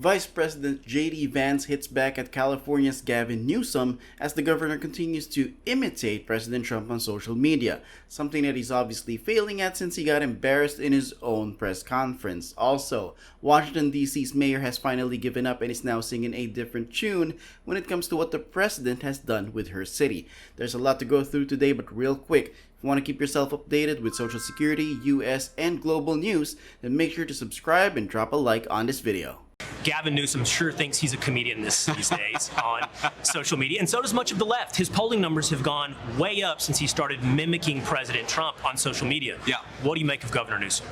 Vice President JD Vance hits back at California's Gavin Newsom as the governor continues to imitate President Trump on social media, something that he's obviously failing at since he got embarrassed in his own press conference. Also, Washington DC's mayor has finally given up and is now singing a different tune when it comes to what the president has done with her city. There's a lot to go through today, but real quick, if you want to keep yourself updated with Social Security, US, and global news, then make sure to subscribe and drop a like on this video. Gavin Newsom sure thinks he's a comedian these days on social media, and so does much of the left. His polling numbers have gone way up since he started mimicking President Trump on social media. Yeah. What do you make of Governor Newsom?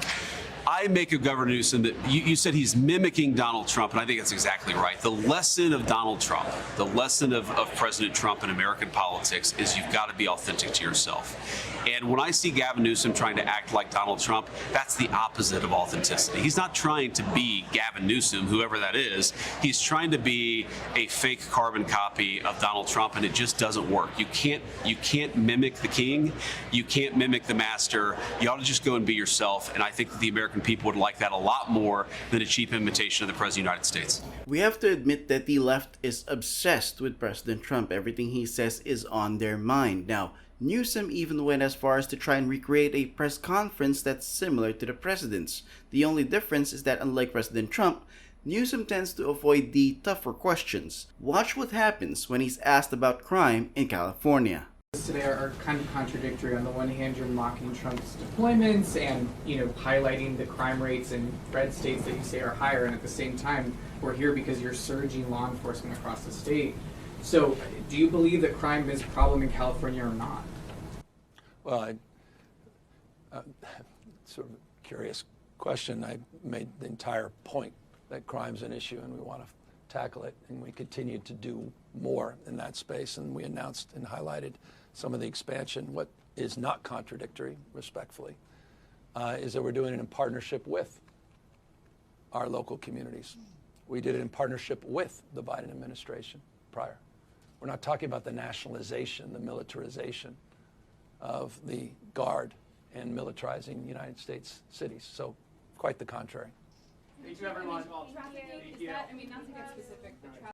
I make of Governor Newsom that you said he's mimicking Donald Trump, and I think that's exactly right. The lesson of Donald Trump, the lesson of President Trump in American politics is you've got to be authentic to yourself. And when I see Gavin Newsom trying to act like Donald Trump, that's the opposite of authenticity. He's not trying to be Gavin Newsom, whoever that is. He's trying to be a fake carbon copy of Donald Trump, and it just doesn't work. You can't mimic the king. You can't mimic the master. You ought to just go and be yourself, and I think that the American people would like that a lot more than a cheap imitation of the President of the United States. We have to admit that the left is obsessed with President Trump. Everything he says is on their mind. Now, Newsom even went as far as to try and recreate a press conference that's similar to the president's. The only difference is that unlike President Trump, Newsom tends to avoid the tougher questions. Watch what happens when he's asked about crime in California. Today are kind of contradictory. On the one hand, you're mocking Trump's deployments and, highlighting the crime rates in red states that you say are higher, and at the same time, we're here because you're surging law enforcement across the state. So, do you believe that crime is a problem in California or not? Well, sort of a curious question. I made the entire point that crime's an issue and we want to tackle it, and we continue to do more in that space, and we announced and highlighted some of the expansion. What is not contradictory, respectfully, is that we're doing it in partnership with our local communities. We did it in partnership with the Biden administration prior. We're not talking about the nationalization, the militarization of the Guard and militarizing United States cities. So quite the contrary. Thank you, everyone.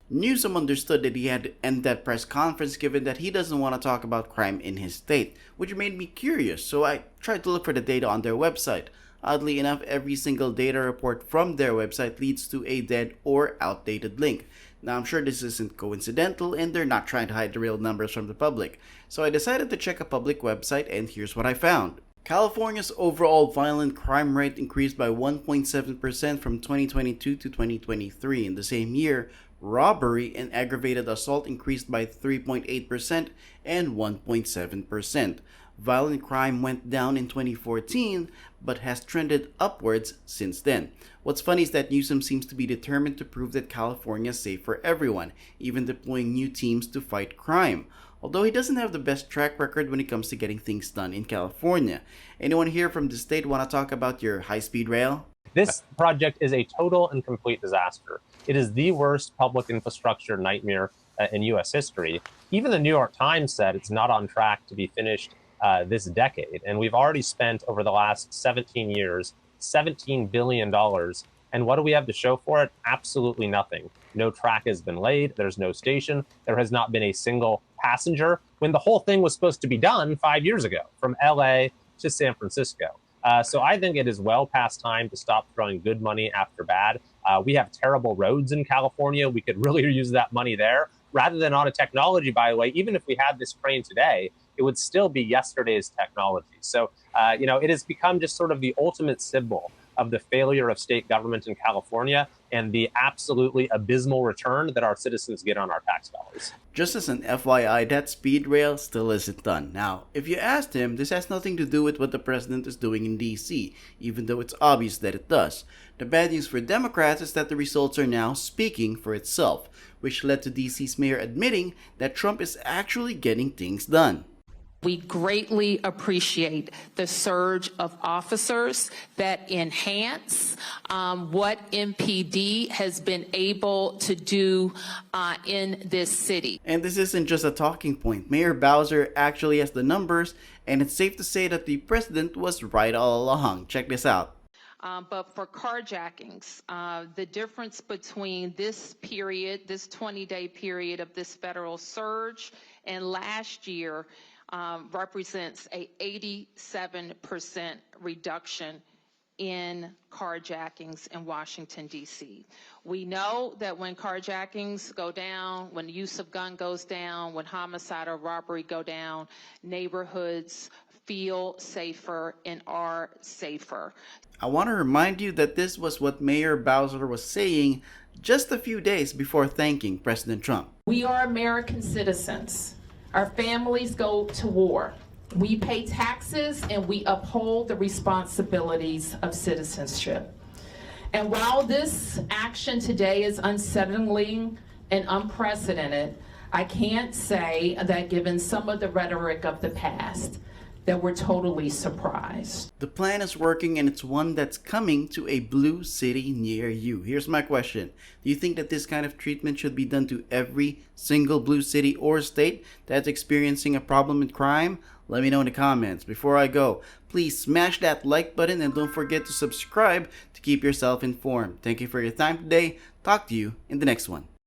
Newsom understood that he had to end that press conference given that he doesn't want to talk about crime in his state, which made me curious, so I tried to look for the data on their website. Oddly enough, every single data report from their website leads to a dead or outdated link. Now, I'm sure this isn't coincidental and they're not trying to hide the real numbers from the public, so I decided to check a public website, and here's what I found. California's overall violent crime rate increased by 1.7% from 2022 to 2023. In the same year, robbery and aggravated assault increased by 3.8% and 1.7%. Violent crime went down in 2014, but has trended upwards since then. What's funny is that Newsom seems to be determined to prove that California is safe for everyone, even deploying new teams to fight crime. Although he doesn't have the best track record when it comes to getting things done in California. Anyone here from the state want to talk about your high-speed rail? This project is a total and complete disaster. It is the worst public infrastructure nightmare in U.S. history. Even the New York Times said it's not on track to be finished this decade. And we've already spent over the last 17 years, $17 billion. And what do we have to show for it? Absolutely nothing. No track has been laid. There's no station. There has not been a single passenger when the whole thing was supposed to be done 5 years ago from LA to San Francisco. So I think it is well past time to stop throwing good money after bad. We have terrible roads in California. We could really use that money there rather than on a technology, by the way. Even if we had this train today, it would still be yesterday's technology. So, it has become just sort of the ultimate symbol of the failure of state government in California and the absolutely abysmal return that our citizens get on our tax dollars. Just as an FYI, that speed rail still isn't done. Now, if you asked him, this has nothing to do with what the president is doing in DC, even though it's obvious that it does. The bad news for Democrats is that the results are now speaking for itself, which led to DC's mayor admitting that Trump is actually getting things done. We greatly appreciate the surge of officers that enhance what MPD has been able to do in this city. And this isn't just a talking point. Mayor Bowser actually has the numbers, and it's safe to say that the president was right all along. Check this out. But for carjackings, the difference between this period, this 20-day period of this federal surge and last year represents a 87% reduction in carjackings in Washington, D.C. We know that when carjackings go down, when the use of gun goes down, when homicide or robbery go down, neighborhoods feel safer and are safer. I want to remind you that this was what Mayor Bowser was saying just a few days before thanking President Trump. We are American citizens. Our families go to war. We pay taxes and we uphold the responsibilities of citizenship. And while this action today is unsettling and unprecedented, I can't say that given some of the rhetoric of the past, that we're totally surprised. The plan is working and it's one that's coming to a blue city near you. Here's my question. Do you think that this kind of treatment should be done to every single blue city or state that's experiencing a problem with crime? Let me know in the comments. Before I go, please smash that like button and don't forget to subscribe to keep yourself informed. Thank you for your time today. Talk to you in the next one.